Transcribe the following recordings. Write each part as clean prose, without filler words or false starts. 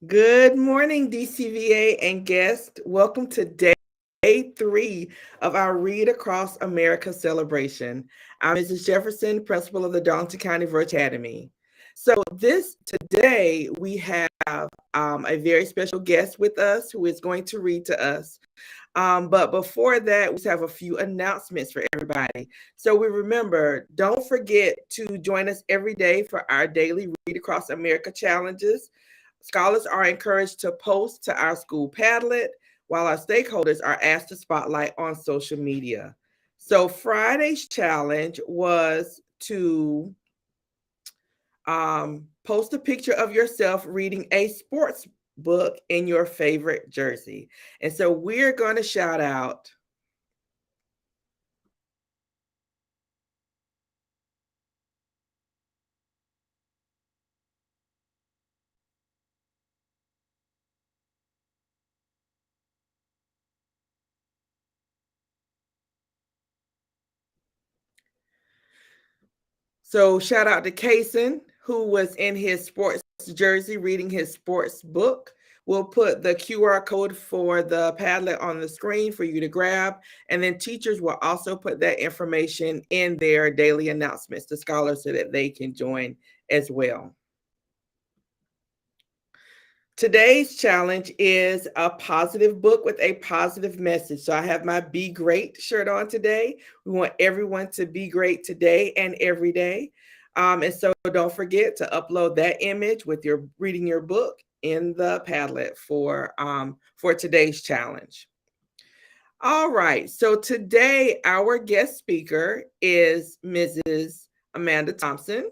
Good morning, DCVA and guests. Welcome to day 3 of our Read Across America celebration. I'm Mrs. Jefferson, principal of the Darlington County Virtual Academy. So today we have a very special guest with us who is going to read to us. But before that, we have a few announcements for everybody. So we remember, don't forget to join us every day for our daily Read Across America challenges. Scholars are encouraged to post to our school Padlet, while our stakeholders are asked to spotlight on social media. So Friday's challenge was to post a picture of yourself reading a sports book in your favorite jersey. And so we're going to shout out shout out to Kason, who was in his sports jersey reading his sports book. We'll put the QR code for the Padlet on the screen for you to grab. And then teachers will also put that information in their daily announcements to scholars so that they can join as well. Today's challenge is a positive book with a positive message. So I have my Be Great shirt on today. We want everyone to be great today and every day. And so don't forget to upload that image with your reading your book in the Padlet for today's challenge. All right. So today our guest speaker is Mrs. Amanda Thompsen.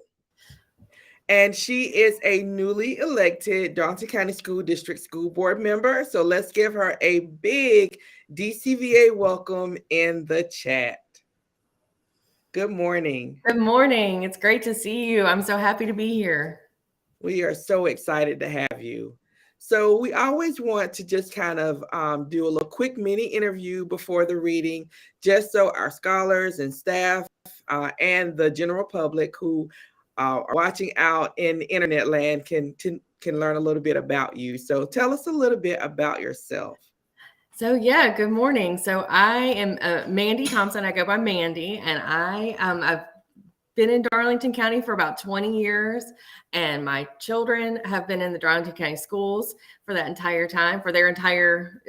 And she is a newly elected Darlington County School District School Board member. So let's give her a big DCVA welcome in the chat. Good morning. Good morning. It's great to see you. I'm so happy to be here. We are so excited to have you. So we always want to just kind of do a little quick mini interview before the reading, just so our scholars and staff and the general public who are watching out in internet land can learn a little bit about you. So tell us a little bit about yourself. So yeah, good morning. So I am Mandy Thompsen. I go by Mandy, and I've been in Darlington County for about 20 years, and my children have been in the Darlington County schools for that entire time, for their entire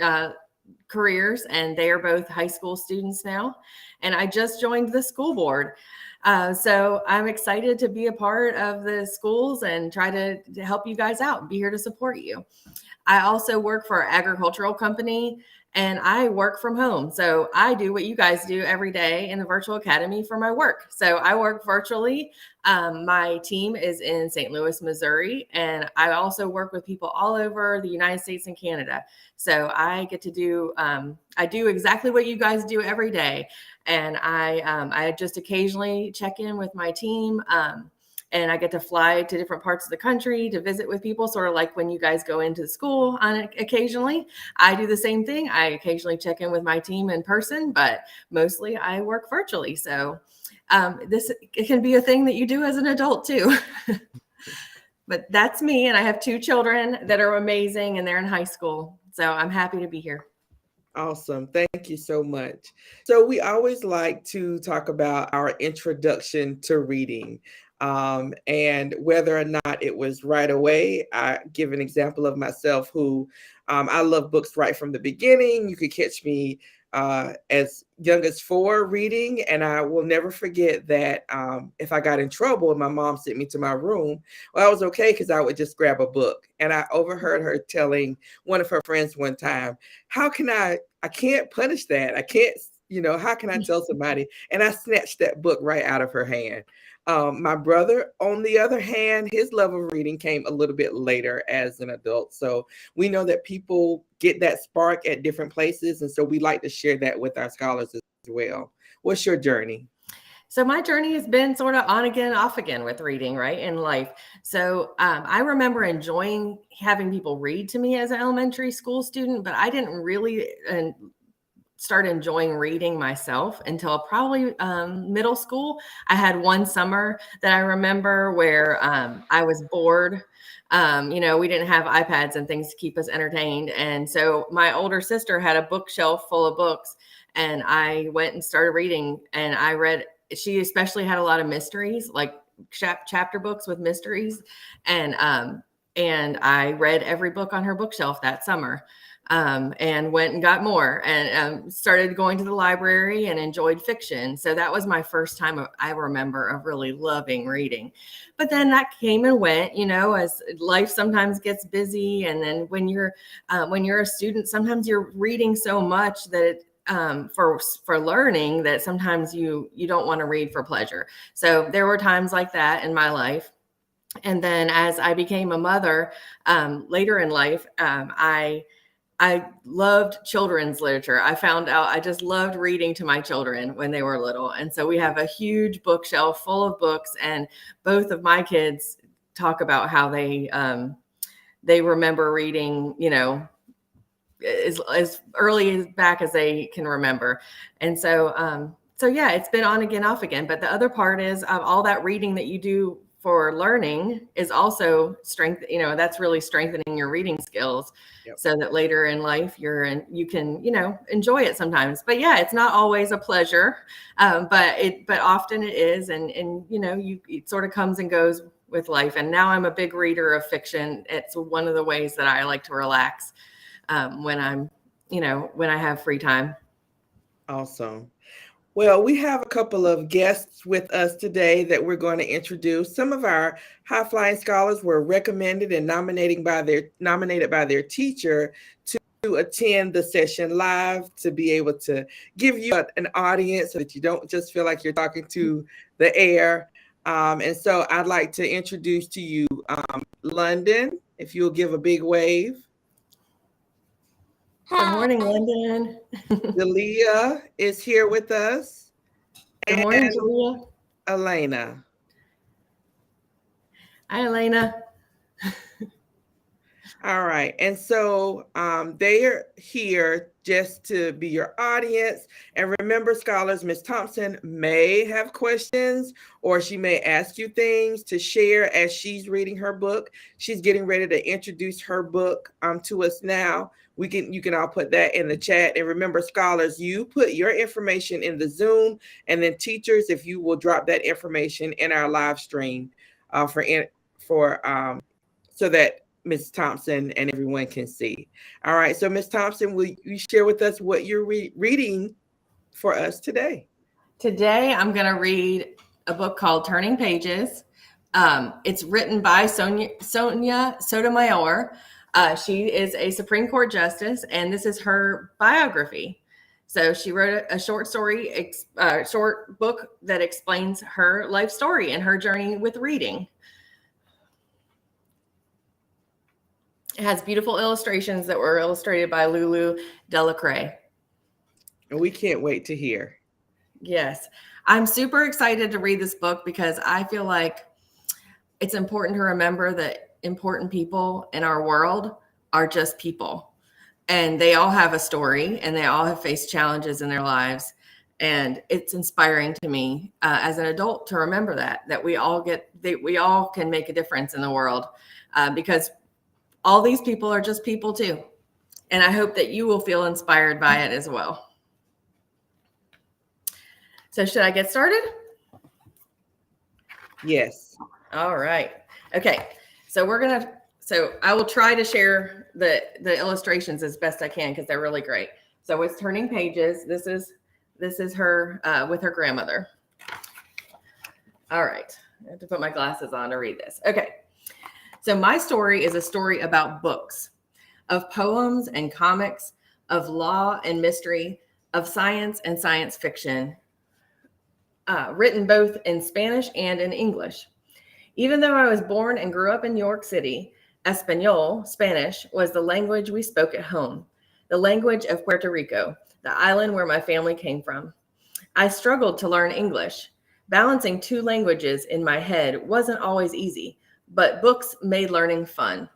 careers, and they are both high school students now. And I just joined the school board. So I'm excited to be a part of the schools and try to help you guys out and be here to support you. I also work for an agricultural company, and I work from home. So I do what you guys do every day in the virtual academy for my work. So I work virtually. My team is in St. Louis, Missouri, and I also work with people all over the United States and Canada. So I get to do, I do exactly what you guys do every day. And I just occasionally check in with my team. And I get to fly to different parts of the country to visit with people, sort of like when you guys go into school occasionally. I do the same thing. I occasionally check in with my team in person, but mostly I work virtually. So it can be a thing that you do as an adult too. But that's me, and I have 2 children that are amazing, and they're in high school. So I'm happy to be here. Awesome. Thank you so much. So we always like to talk about our introduction to reading. And whether or not it was right away. I give an example of myself who I love books right from the beginning. You could catch me as young as 4 reading, and I will never forget that if I got in trouble and my mom sent me to my room, well, I was okay because I would just grab a book. And I overheard her telling one of her friends one time, how can I can't punish that. I can't, how can I tell somebody? And I snatched that book right out of her hand. My brother, on the other hand, his love of reading came a little bit later as an adult. So we know that people get that spark at different places. And so we like to share that with our scholars as well. What's your journey? So my journey has been sort of on again, off again with reading, right, in life. So I remember enjoying having people read to me as an elementary school student, but I didn't really start enjoying reading myself until probably middle school. I had one summer that I remember where I was bored. We didn't have iPads and things to keep us entertained. And so my older sister had a bookshelf full of books, and I went and started reading, and I read, she especially had a lot of mysteries, like chapter books with mysteries. And I read every book on her bookshelf that summer. And went and got more, and started going to the library and enjoyed fiction. So that was my first time I remember of really loving reading. But then that came and went, as life sometimes gets busy. And then when you're a student, sometimes you're reading so much that for learning that sometimes you don't want to read for pleasure. So there were times like that in my life. And then as I became a mother, later in life, I loved children's literature. I found out I just loved reading to my children when they were little. And so we have a huge bookshelf full of books, and both of my kids talk about how they remember reading, as early back as they can remember. And so, yeah, it's been on again, off again. But the other part is all that reading that you do for learning is also that's really strengthening your reading skills. Yep. So that later in life you can enjoy it sometimes. But yeah, it's not always a pleasure, but often it is, and it sort of comes and goes with life. And now I'm a big reader of fiction. It's one of the ways that I like to relax when I have free time. Awesome. Well, we have a couple of guests with us today that we're going to introduce. Some of our high-flying scholars were recommended and nominated by their teacher to attend the session live, to be able to give you an audience so that you don't just feel like you're talking to the air. And so I'd like to introduce to you London, if you'll give a big wave. Good morning, London. Delia is here with us. Good morning, Julia. Elena. Hi, Elena. All right. And so they are here just to be your audience. And remember, scholars, Ms. Thompson may have questions, or she may ask you things to share as she's reading her book. She's getting ready to introduce her book to us now. You can all put that in the chat. And remember, scholars, you put your information in the Zoom, and then teachers, if you will drop that information in our live stream so that Ms. Thompson and everyone can see. All right. So Ms. Thompson, will you share with us what you're reading for us today? Today, I'm going to read a book called Turning Pages. It's written by Sonia Sotomayor. She is a Supreme Court justice, and this is her biography. So she wrote a short book that explains her life story and her journey with reading. It has beautiful illustrations that were illustrated by Lulu Delacroix. And we can't wait to hear. Yes. I'm super excited to read this book because I feel like it's important to remember that important people in our world are just people. And they all have a story, and they all have faced challenges in their lives. And it's inspiring to me as an adult to remember that we all can make a difference in the world because all these people are just people too. And I hope that you will feel inspired by it as well. So should I get started? Yes. All right. Okay. So I will try to share the illustrations as best I can because they're really great. So it's Turning Pages. This is her with her grandmother. All right. I have to put my glasses on to read this. Okay. So my story is a story about books, of poems and comics, of law and mystery, of science and science fiction, written both in Spanish and in English. Even though I was born and grew up in New York City, Espanol, Spanish, was the language we spoke at home, the language of Puerto Rico, the island where my family came from. I struggled to learn English. Balancing two languages in my head wasn't always easy, but books made learning fun.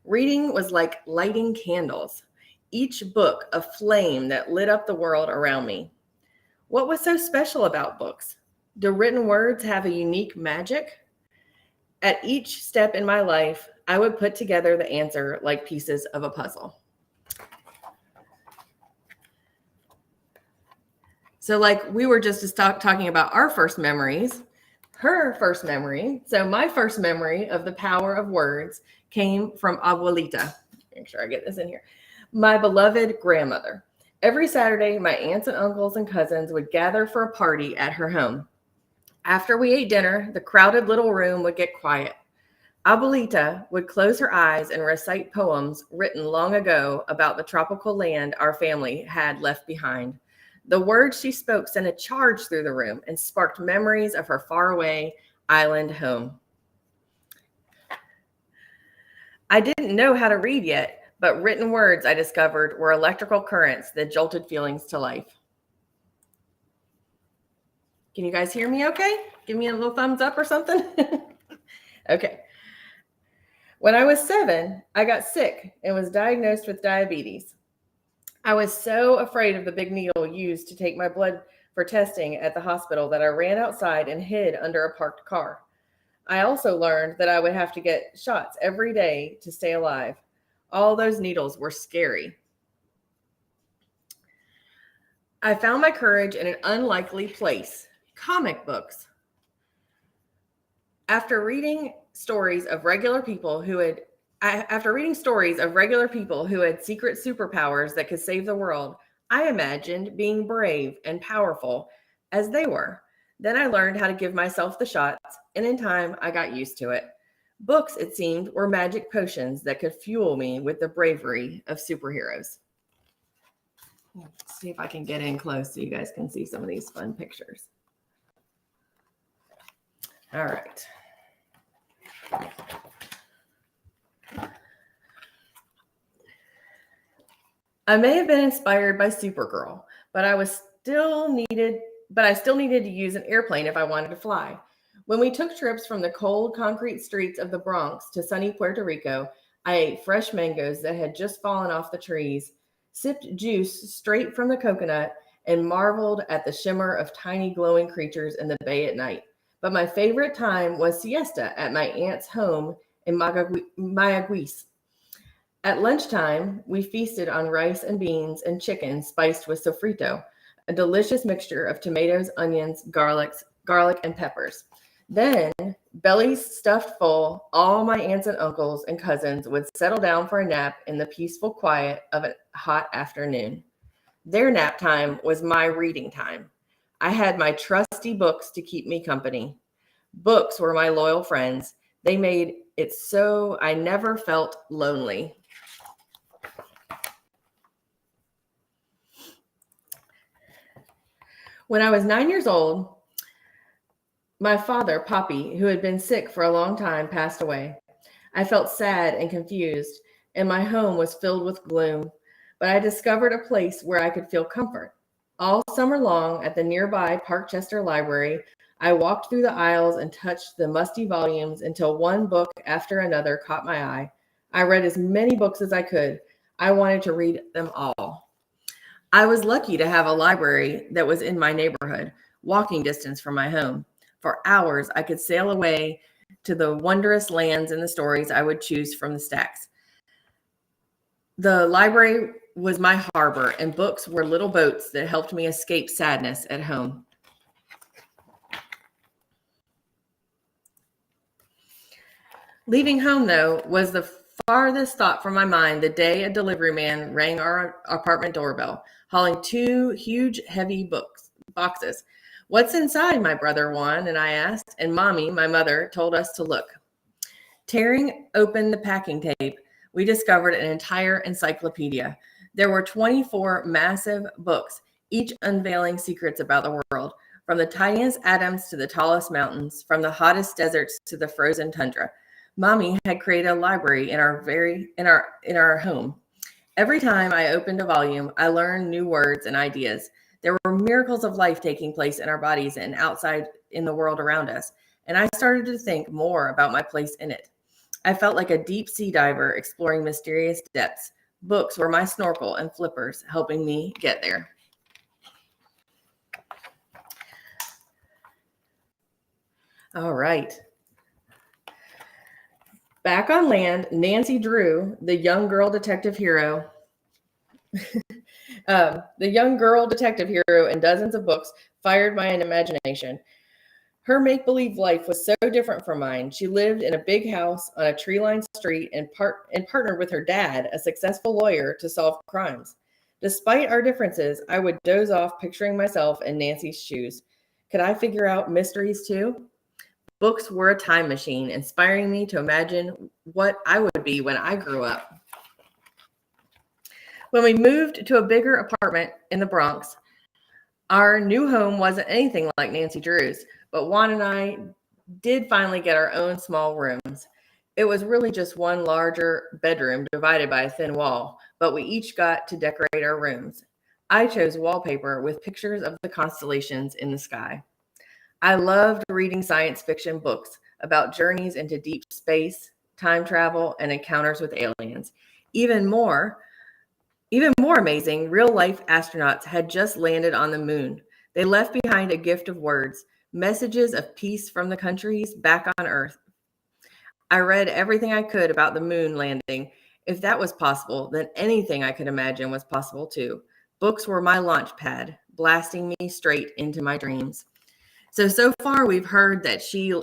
Reading was like lighting candles. each book a flame that lit up the world around me. What was so special about books? Do written words have a unique magic? At each step in my life, I would put together the answer like pieces of a puzzle. So like we were just talking about our first memories, her first memory. So my first memory of the power of words came from Abuelita. Make sure I get this in here. My beloved grandmother. Every Saturday, my aunts and uncles and cousins would gather for a party at her home. After we ate dinner, the crowded little room would get quiet. Abuelita would close her eyes and recite poems written long ago about the tropical land our family had left behind. The words she spoke sent a charge through the room and sparked memories of her faraway island home. I didn't know how to read yet, but written words I discovered were electrical currents that jolted feelings to life. Can you guys hear me okay? Give me a little thumbs up or something. Okay. When I was 7, I got sick and was diagnosed with diabetes. I was so afraid of the big needle used to take my blood for testing at the hospital that I ran outside and hid under a parked car. I also learned that I would have to get shots every day to stay alive. All those needles were scary. I found my courage in an unlikely place. Comic books. After reading stories of regular people who had secret superpowers that could save the world, I imagined being brave and powerful as they were. Then I learned how to give myself the shots, and in time I got used to it. Books, it seemed, were magic potions that could fuel me with the bravery of superheroes. Let's see if I can get in close so you guys can see some of these fun pictures. All right. I may have been inspired by Supergirl, but I still needed to use an airplane if I wanted to fly. When we took trips from the cold concrete streets of the Bronx to sunny Puerto Rico, I ate fresh mangoes that had just fallen off the trees, sipped juice straight from the coconut, and marveled at the shimmer of tiny glowing creatures in the bay at night. But my favorite time was siesta at my aunt's home in Mayaguez. At lunchtime, we feasted on rice and beans and chicken spiced with sofrito, a delicious mixture of tomatoes, onions, garlic, and peppers. Then, bellies stuffed full, all my aunts and uncles and cousins would settle down for a nap in the peaceful quiet of a hot afternoon. Their nap time was my reading time. I had my trusty books to keep me company. Books were my loyal friends. They made it so I never felt lonely. When I was 9 years old, my father, Poppy, who had been sick for a long time, passed away. I felt sad and confused, and my home was filled with gloom, but I discovered a place where I could feel comfort. All summer long at the nearby Parkchester Library, I walked through the aisles and touched the musty volumes until one book after another caught my eye. I read as many books as I could. I wanted to read them all. I was lucky to have a library that was in my neighborhood, walking distance from my home. For hours, I could sail away to the wondrous lands and the stories I would choose from the stacks. The library was my harbor, and books were little boats that helped me escape sadness at home. Leaving home, though, was the farthest thought from my mind the day a delivery man rang our apartment doorbell, hauling 2 huge, heavy boxes. "What's inside?" my brother Juan and I asked, and Mommy, my mother, told us to look. Tearing open the packing tape, we discovered an entire encyclopedia. There were 24 massive books, each unveiling secrets about the world, from the tiniest atoms to the tallest mountains, from the hottest deserts to the frozen tundra. Mommy had created a library in our home. Every time I opened a volume, I learned new words and ideas. There were miracles of life taking place in our bodies and outside in the world around us, and I started to think more about my place in it. I felt like a deep sea diver exploring mysterious depths. Books were my snorkel and flippers, helping me get there. All right. Back on land, Nancy Drew, the young girl detective hero, in dozens of books, fired my imagination. Her make-believe life was so different from mine. She lived in a big house on a tree-lined street and partnered with her dad, a successful lawyer, to solve crimes. Despite our differences, I would doze off picturing myself in Nancy's shoes. Could I figure out mysteries too? Books were a time machine, inspiring me to imagine what I would be when I grew up. When we moved to a bigger apartment in the Bronx, our new home wasn't anything like Nancy Drew's, but Juan and I did finally get our own small rooms. It was really just one larger bedroom divided by a thin wall, but we each got to decorate our rooms. I chose wallpaper with pictures of the constellations in the sky. I loved reading science fiction books about journeys into deep space, time travel, and encounters with aliens. Even more amazing, real-life astronauts had just landed on the moon. They left behind a gift of words, messages of peace from the countries back on Earth. I read everything I could about the moon landing. If that was possible, then anything I could imagine was possible too. Books were my launch pad, blasting me straight into my dreams. So far we've heard that she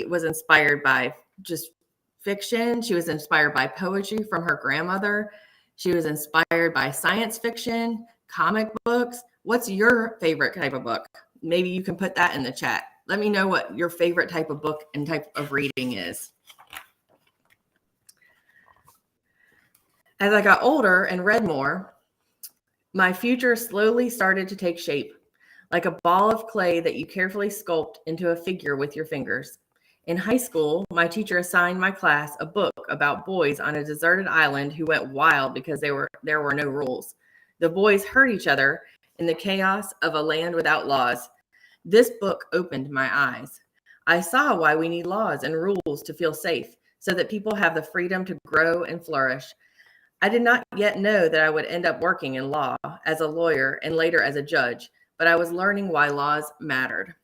was inspired by just fiction. She was inspired by poetry from her grandmother. She was inspired by science fiction, comic books. What's your favorite type of book? Maybe you can put that in the chat. Let me know what your favorite type of book and type of reading is. As I got older and read more, my future slowly started to take shape, like a ball of clay that you carefully sculpt into a figure with your fingers. In high school, my teacher assigned my class a book about boys on a deserted island who went wild because there were no rules. The boys hurt each other in the chaos of a land without laws. This book opened my eyes. I saw why we need laws and rules to feel safe, so that people have the freedom to grow and flourish. I did not yet know that I would end up working in law as a lawyer and later as a judge, but I was learning why laws mattered.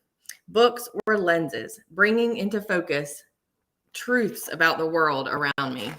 Books were lenses, bringing into focus truths about the world around me.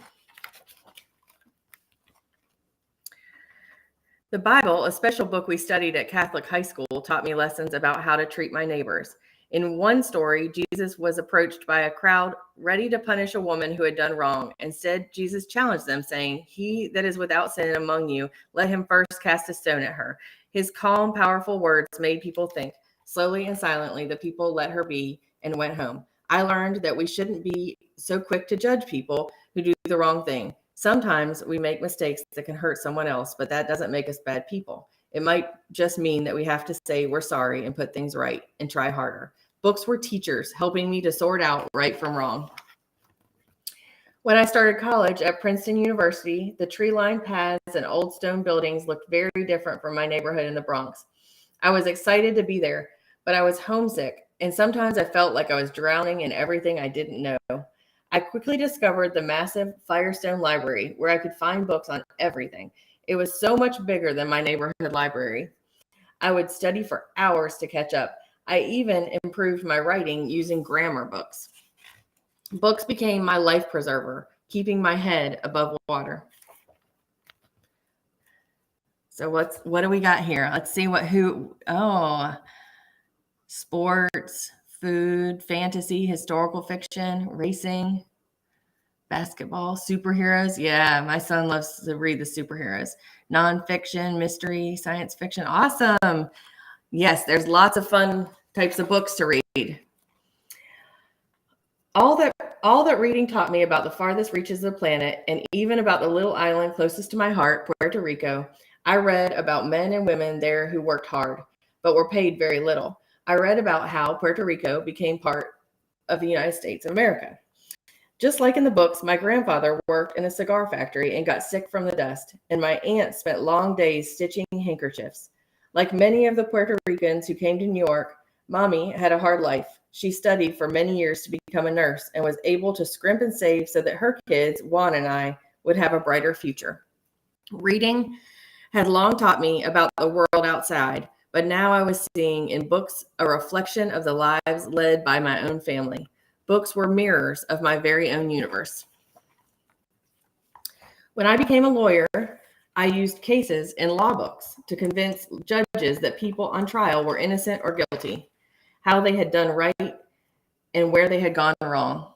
The Bible, a special book we studied at Catholic high school, taught me lessons about how to treat my neighbors. In one story, Jesus was approached by a crowd ready to punish a woman who had done wrong. Instead, Jesus challenged them, saying, "He that is without sin among you, let him first cast a stone at her." His calm, powerful words made people think. Slowly and silently, the people let her be and went home. I learned that we shouldn't be so quick to judge people who do the wrong thing. Sometimes we make mistakes that can hurt someone else, but that doesn't make us bad people. It might just mean that we have to say we're sorry and put things right and try harder. Books were teachers, helping me to sort out right from wrong. When I started college at Princeton University, the tree-lined paths and old stone buildings looked very different from my neighborhood in the Bronx. I was excited to be there, but I was homesick, and sometimes I felt like I was drowning in everything I didn't know. I quickly discovered the massive Firestone Library, where I could find books on everything. It was so much bigger than my neighborhood library. I would study for hours to catch up. I even improved my writing using grammar books. Books became my life preserver, keeping my head above water. So what do we got here? Let's see sports, food, fantasy, historical fiction, racing, basketball, superheroes. Yeah, my son loves to read the superheroes. Nonfiction, mystery, science fiction. Awesome. Yes, there's lots of fun types of books to read. All that reading taught me about the farthest reaches of the planet, and even about the little island closest to my heart, Puerto Rico. I read about men and women there who worked hard, but were paid very little. I read about how Puerto Rico became part of the United States of America. Just like in the books, my grandfather worked in a cigar factory and got sick from the dust, and my aunt spent long days stitching handkerchiefs. Like many of the Puerto Ricans who came to New York, Mommy had a hard life. She studied for many years to become a nurse and was able to scrimp and save so that her kids, Juan and I, would have a brighter future. Reading had long taught me about the world outside, but now I was seeing in books a reflection of the lives led by my own family. Books were mirrors of my very own universe. When I became a lawyer, I used cases in law books to convince judges that people on trial were innocent or guilty, how they had done right, and where they had gone wrong.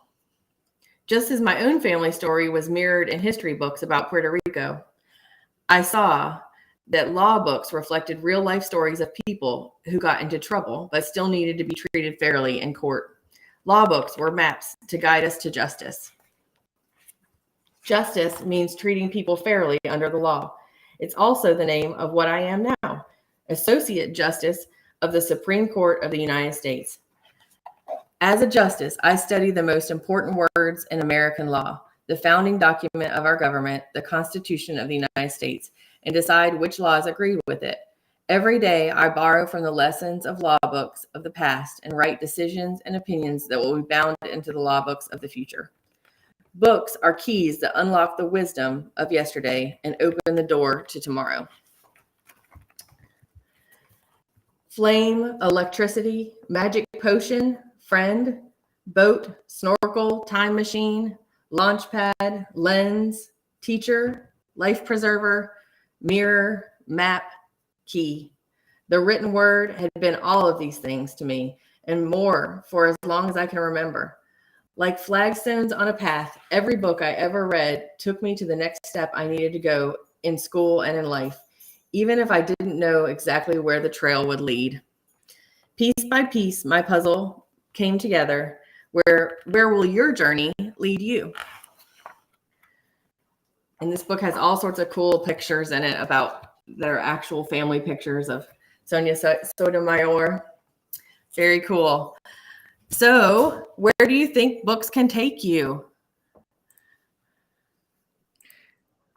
Just as my own family story was mirrored in history books about Puerto Rico, I saw that law books reflected real life stories of people who got into trouble but still needed to be treated fairly in court. Law books were maps to guide us to justice. Justice means treating people fairly under the law. It's also the name of what I am now, Associate Justice of the Supreme Court of the United States. As a justice, I study the most important words in American law, the founding document of our government, the Constitution of the United States, and decide which laws agree with it. Every day, I borrow from the lessons of law books of the past and write decisions and opinions that will be bound into the law books of the future. Books are keys that unlock the wisdom of yesterday and open the door to tomorrow. Flame, electricity, magic potion, friend, boat, snorkel, time machine, launch pad, lens, teacher, life preserver, mirror, map, key. The written word had been all of these things to me and more for as long as I can remember. Like flagstones on a path, every book I ever read took me to the next step I needed to go in school and in life, even if I didn't know exactly where the trail would lead. Piece by piece, my puzzle came together. Where will your journey lead you? And this book has all sorts of cool pictures in it about their actual family pictures of Sonia Sotomayor. Very cool. So, where do you think books can take you?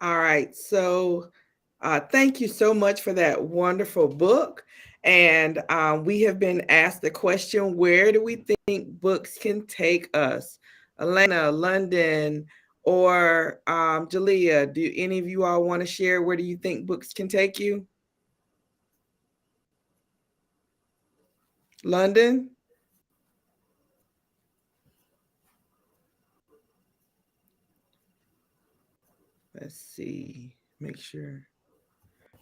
All right. So, thank you so much for that wonderful book. And we have been asked the question, where do we think books can take us? Elena, London, or Jalea, do any of you all want to share where do you think books can take you? London? Let's see, make sure.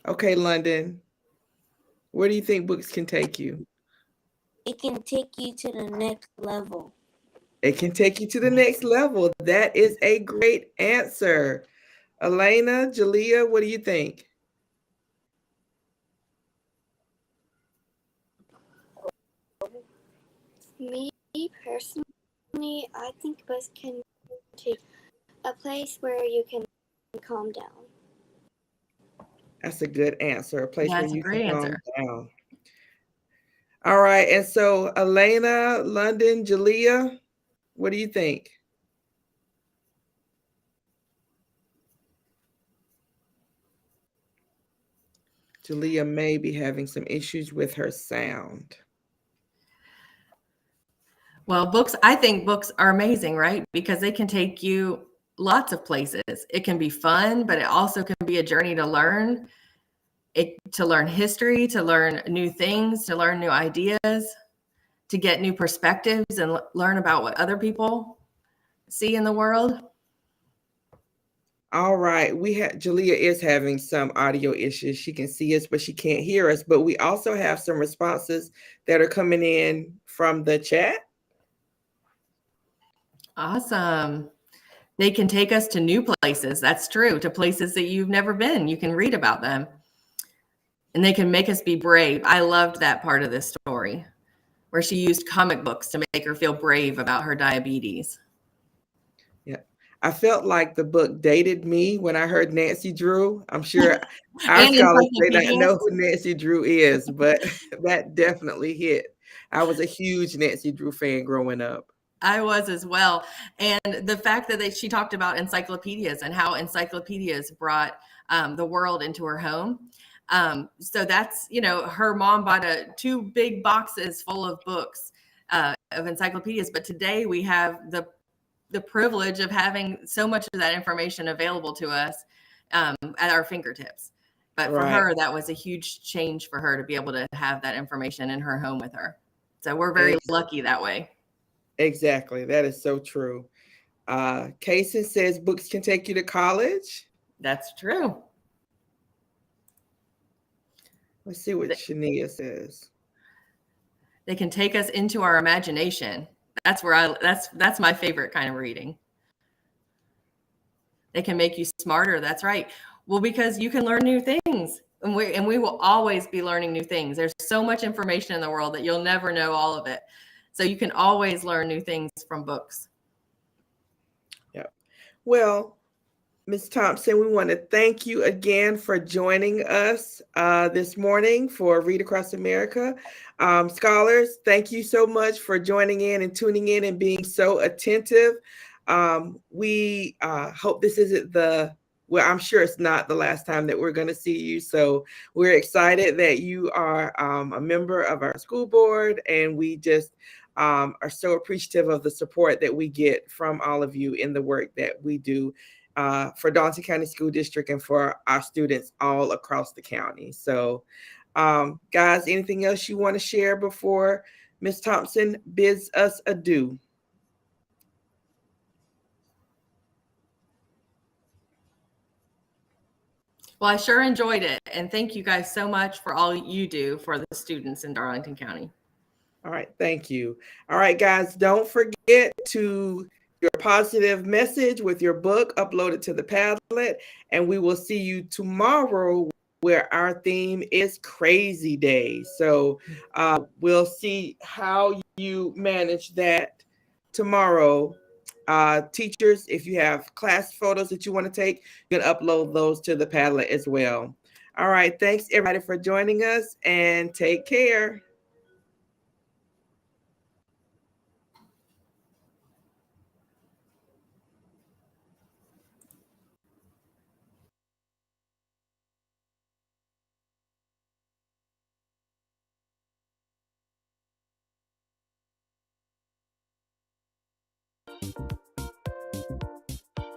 Okay, London, where do you think books can take you? It can take you to the next level. It can take you to the next level. That is a great answer. Elena, Jalea, what do you think? Me personally, I think books can take a place where you can calm down. That's a good answer. A place where That's a you great can calm answer. down. All right. And so Elena, London, Jalea, what do you think? Jalea may be having some issues with her sound. Well, I think books are amazing, right? Because they can take you lots of places. It can be fun, but it also can be a journey to learn. To learn history, to learn new things, to learn new ideas, to get new perspectives and learn about what other people see in the world. All right. Jalea is having some audio issues. She can see us, but she can't hear us. But we also have some responses that are coming in from the chat. Awesome. They can take us to new places. That's true. To places that you've never been. You can read about them. And they can make us be brave. I loved that part of this story where she used comic books to make her feel brave about her diabetes. Yeah. I felt like the book dated me when I heard Nancy Drew. I'm sure our scholars may not know who Nancy Drew is, but that definitely hit. I was a huge Nancy Drew fan growing up. I was as well. And the fact that she talked about encyclopedias and how encyclopedias brought the world into her home. So that's, her mom bought 2 big boxes full of books of encyclopedias. But today we have the privilege of having so much of that information available to us at our fingertips. But for her, that was a huge change for her to be able to have that information in her home with her. So we're very lucky that way. Exactly. That is so true. Kaysen says books can take you to college. That's true. Let's see what Shania says. They can take us into our imagination. That's where that's my favorite kind of reading. They can make you smarter. That's right. Well, because you can learn new things, and we will always be learning new things. There's so much information in the world that you'll never know all of it. So you can always learn new things from books. Yeah. Well, Ms. Thompson, we want to thank you again for joining us this morning for Read Across America. Scholars, thank you so much for joining in and tuning in and being so attentive. We hope this isn't well, I'm sure it's not the last time that we're going to see you. So we're excited that you are a member of our school board, and we just are so appreciative of the support that we get from all of you in the work that we do for Darlington County School District and for our students all across the county. So, guys, anything else you want to share before Ms. Thompson bids us adieu? Well, I sure enjoyed it. And thank you guys so much for all you do for the students in Darlington County. All right. Thank you. All right, guys, don't forget to your positive message with your book uploaded to the Padlet. And we will see you tomorrow, where our theme is Crazy Day. So we'll see how you manage that tomorrow. Teachers, if you have class photos that you want to take, you can upload those to the Padlet as well. All right. Thanks, everybody, for joining us, and take care.